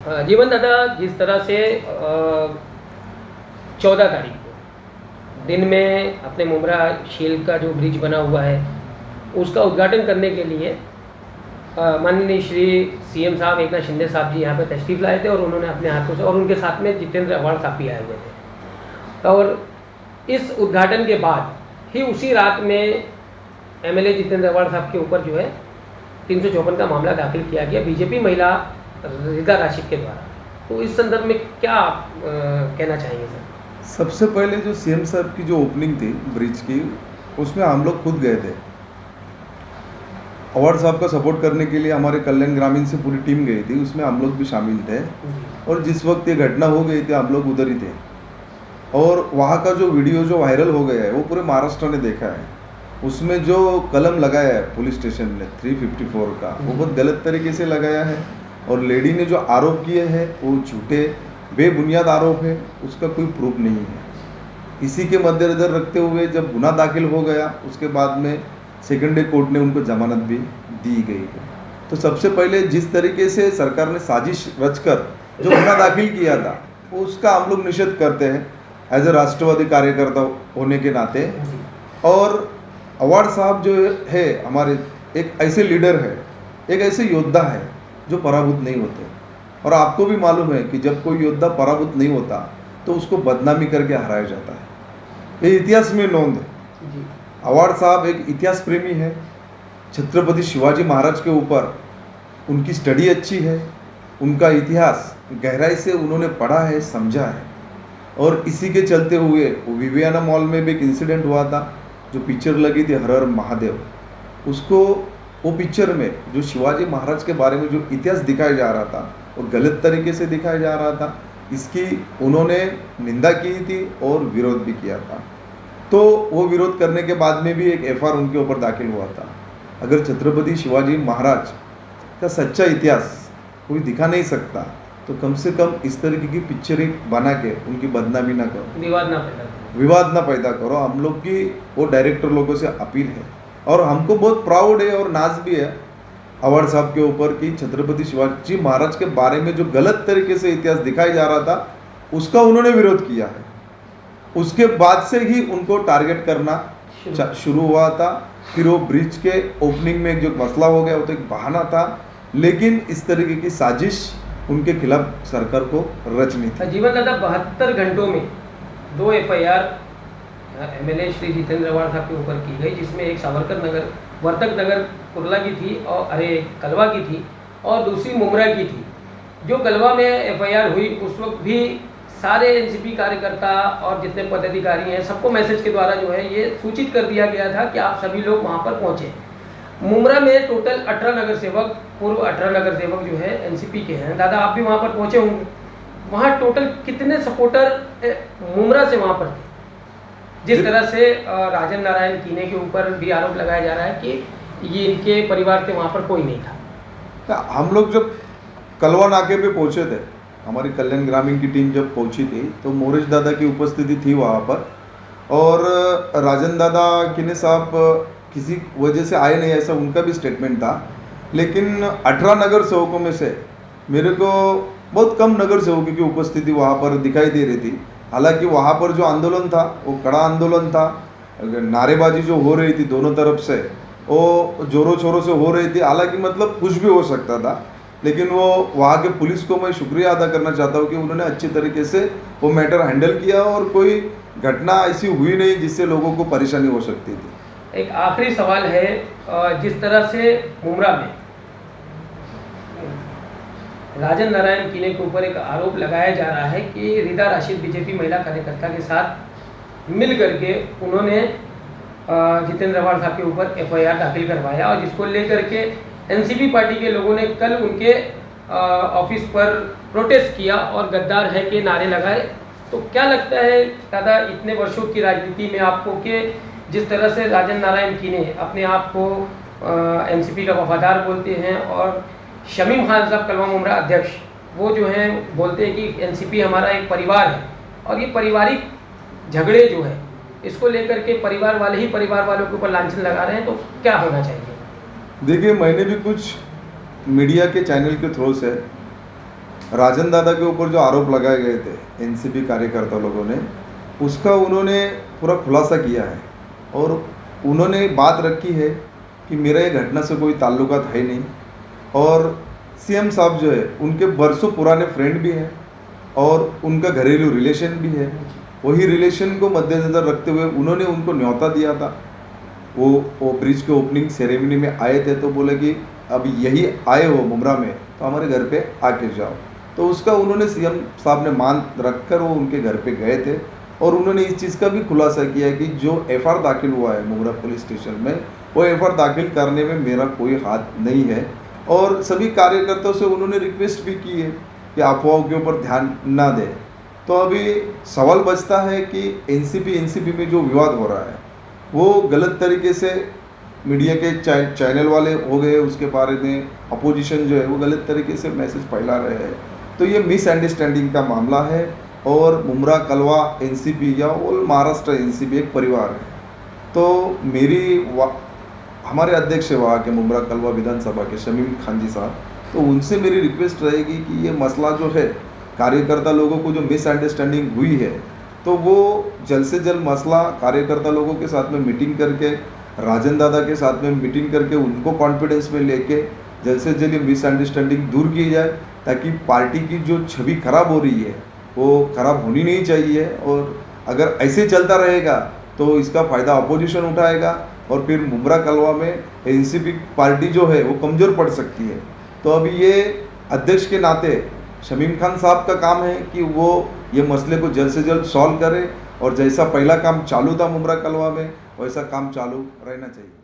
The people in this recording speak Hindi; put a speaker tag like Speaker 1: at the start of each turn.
Speaker 1: जीवन दादा, जिस तरह से 14 तारीख को दिन में अपने मुमरा झील का जो ब्रिज बना हुआ है उसका उद्घाटन करने के लिए माननीय श्री सीएम साहब एकनाथ शिंदे साहब जी यहाँ पे तशरीफ़ लाए थे और उन्होंने अपने हाथों से, और उनके साथ में जितेंद्र अवार्ड साहब भी आए हुए थे। और इस उद्घाटन के बाद ही उसी रात में एमएलए जितेंद्र अवार्ड साहब के ऊपर जो है 354 का मामला दाखिल किया गया बीजेपी महिला रिदा राशिद के द्वारा। तो इस संदर्भ में क्या आप कहना चाहेंगे सर?
Speaker 2: सबसे पहले जो सीएम साहब की जो ओपनिंग थी ब्रिज की, उसमें हम लोग खुद गए थे। अवार्ड साहब का सपोर्ट करने के लिए हमारे कल्याण ग्रामीण से पूरी टीम गई थी, उसमें हम लोग भी शामिल थे। और जिस वक्त ये घटना हो गई थी हम लोग उधर ही थे। और वहाँ का जो वीडियो जो वायरल हो गया है वो पूरे महाराष्ट्र ने देखा है। उसमें जो कलम लगाया है पुलिस स्टेशन ने 354 का, वो बहुत गलत तरीके से लगाया है। और लेडी ने जो आरोप किए हैं वो झूठे बेबुनियाद आरोप है, उसका कोई प्रूफ नहीं है। इसी के मद्देनजर रखते हुए जब गुना दाखिल हो गया उसके बाद में सेकेंडरी कोर्ट ने उनको जमानत भी दी गई है। तो सबसे पहले जिस तरीके से सरकार ने साजिश रचकर जो गुना दाखिल किया था उसका हम लोग निषेध करते हैं एज ए राष्ट्रवादी कार्यकर्ता होने के नाते। और अवार्ड साहब जो है हमारे एक ऐसे लीडर है, एक ऐसे योद्धा है जो पराभूत नहीं होते। और आपको भी मालूम है कि जब कोई योद्धा पराभूत नहीं होता तो उसको बदनामी करके हराया जाता है। ये इतिहास में नोंद है। अवार्ड साहब एक इतिहास प्रेमी है। छत्रपति शिवाजी महाराज के ऊपर उनकी स्टडी अच्छी है, उनका इतिहास गहराई से उन्होंने पढ़ा है, समझा है। और इसी के चलते हुए विवियाना मॉल में भी एक इंसिडेंट हुआ था, जो पिक्चर लगी थी हर हर महादेव, उसको वो पिक्चर में जो शिवाजी महाराज के बारे में जो इतिहास दिखाया जा रहा था वो गलत तरीके से दिखाया जा रहा था। इसकी उन्होंने निंदा की थी और विरोध भी किया था। तो वो विरोध करने के बाद में भी एक एफआईआर उनके ऊपर दाखिल हुआ था। अगर छत्रपति शिवाजी महाराज का सच्चा इतिहास कोई दिखा नहीं सकता तो कम से कम इस तरीके की पिक्चरें बना के उनकी बदनामी ना करो, विवाद ना पैदा करो। हम लोग की वो डायरेक्टर लोगों से अपील है। और हमको बहुत प्राउड है और नाज भी है अवार्ड साहब के ऊपर कि छत्रपति शिवाजी महाराज के बारे में जो गलत तरीके से इतिहास दिखाया जा रहा था उसका उन्होंने विरोध किया है। उसके बाद से ही उनको टारगेट करना शुरू हुआ था। फिर वो ब्रिज के ओपनिंग में जो मसला हो गया वो तो एक बहाना था, लेकिन इस तरीके की साजिश उनके खिलाफ सरकार को रचनी थी।
Speaker 1: जीवन दादा, 72 घंटों में 2 FIR MLA Shri Jitendra award साहब के ऊपर की गई, जिसमें एक सावरकर नगर वर्तक नगर कुर्ला की थी और कलवा की थी और दूसरी मुमरा की थी। जो कलवा में एफआईआर हुई उस वक्त भी सारे एनसीपी कार्यकर्ता और जितने पदाधिकारी हैं सबको मैसेज के द्वारा जो है ये सूचित कर दिया गया था कि आप सभी लोग वहाँ पर पहुँचें। मुमरा में टोटल 18 नगर सेवक, पूर्व 18 नगर सेवक जो है एनसीपी के हैं। दादा, आप भी वहाँ पर पहुँचे होंगे। वहाँ टोटल कितने सपोर्टर मुमरा से वहाँ पर थे? जिस तरह से राजन नारायण कीने के ऊपर भी आरोप लगाया जा रहा है कि ये इनके परिवार के वहाँ पर कोई नहीं था।
Speaker 2: हम लोग जब कलवा नाके पे पहुँचे थे, हमारी कल्याण ग्रामीण की टीम जब पहुँची थी तो मोरेश दादा की उपस्थिति थी वहाँ पर। और राजन दादा कीने साहब किसी वजह से आए नहीं, ऐसा उनका भी स्टेटमेंट था। लेकिन 18 नगर सेवकों में से मेरे को बहुत कम नगर सेवकों की उपस्थिति वहाँ पर दिखाई दे रही थी। हालांकि वहाँ पर जो आंदोलन था वो कड़ा आंदोलन था, नारेबाजी जो हो रही थी दोनों तरफ से वो जोरों शोरों से हो रही थी। हालांकि मतलब कुछ भी हो सकता था, लेकिन वो वहाँ के पुलिस को मैं शुक्रिया अदा करना चाहता हूँ कि उन्होंने अच्छी तरीके से वो मैटर हैंडल किया और कोई घटना ऐसी हुई नहीं जिससे लोगों को परेशानी हो सकती थी।
Speaker 1: एक आखिरी सवाल है, जिस तरह से मुमरा में राजन नारायण कीने के ऊपर एक आरोप लगाया जा रहा है कि रिदा राशिद बीजेपी महिला कार्यकर्ता के साथ मिल करके उन्होंने जितेंद्र अवार्ड साहब के ऊपर एफआईआर दाखिल करवाया, और जिसको लेकर के एनसीपी पार्टी के लोगों ने कल उनके ऑफिस पर प्रोटेस्ट किया और गद्दार है के नारे लगाए। तो क्या लगता है दादा, इतने वर्षों की राजनीति में आपको कि जिस तरह से राजन नारायण कीने अपने आप को एनसीपी का वफादार बोलते हैं और शमीम खान साहब कलवा मुमरा अध्यक्ष वो जो हैं बोलते हैं कि एनसीपी हमारा एक परिवार है, और ये पारिवारिक झगड़े जो है इसको लेकर के परिवार वाले ही परिवार वालों के ऊपर लांछन लगा रहे हैं, तो क्या होना चाहिए?
Speaker 2: देखिए, मैंने भी कुछ मीडिया के चैनल के थ्रू से राजन दादा के ऊपर जो आरोप लगाए गए थे एनसीपी कार्यकर्ता लोगों ने, उसका उन्होंने पूरा खुलासा किया है और उन्होंने बात रखी है कि मेरा ये घटना से कोई ताल्लुकात है नहीं और सीएम साहब जो है उनके बरसों पुराने फ्रेंड भी हैं और उनका घरेलू रिलेशन भी है। वही रिलेशन को मद्देनज़र रखते हुए उन्होंने उनको न्योता दिया था। वो ब्रिज के ओपनिंग सेरेमनी में आए थे तो बोले कि अब यही आए हो मुमरा में तो हमारे घर पे आके जाओ, तो उसका उन्होंने सीएम साहब ने मान रखकर वो उनके घर पे गए थे और उन्होंने इस चीज़ का भी खुलासा किया कि जो एफआईआर दाखिल हुआ है मुमरा पुलिस स्टेशन में, वो एफआईआर दाखिल करने में मेरा कोई हाथ नहीं है। और सभी कार्यकर्ताओं से उन्होंने रिक्वेस्ट भी की है कि अफवाहों के ऊपर ध्यान ना दें। तो अभी सवाल बचता है कि एनसीपी में जो विवाद हो रहा है वो गलत तरीके से मीडिया के चैनल वाले हो गए, उसके बारे में अपोजिशन जो है वो गलत तरीके से मैसेज फैला रहे हैं। तो ये मिसअंडरस्टैंडिंग का मामला है और मुमरा कलवा एनसीपी या ऑल महाराष्ट्र एनसीपी एक परिवार है। तो हमारे अध्यक्ष है वहाँ के मुमरा कलवा विधानसभा के शमीम खान जी साहब, तो उनसे मेरी रिक्वेस्ट रहेगी कि ये मसला जो है कार्यकर्ता लोगों को जो मिसअंडरस्टैंडिंग हुई है तो वो जल्द से जल्द मसला कार्यकर्ता लोगों के साथ में मीटिंग करके, राजन दादा के साथ में मीटिंग करके उनको कॉन्फिडेंस में लेके जल्द से जल्द ये मिसअंडरस्टैंडिंग दूर की जाए, ताकि पार्टी की जो छवि खराब हो रही है वो खराब होनी नहीं चाहिए। और अगर ऐसे चलता रहेगा तो इसका फ़ायदा अपोजिशन उठाएगा और फिर मुमरा कलवा में एनसीपी पार्टी जो है वो कमज़ोर पड़ सकती है। तो अभी ये अध्यक्ष के नाते शमीम खान साहब का काम है कि वो ये मसले को जल्द से जल्द सॉल्व करे और जैसा पहला काम चालू था मुमरा कलवा में वैसा काम चालू रहना चाहिए।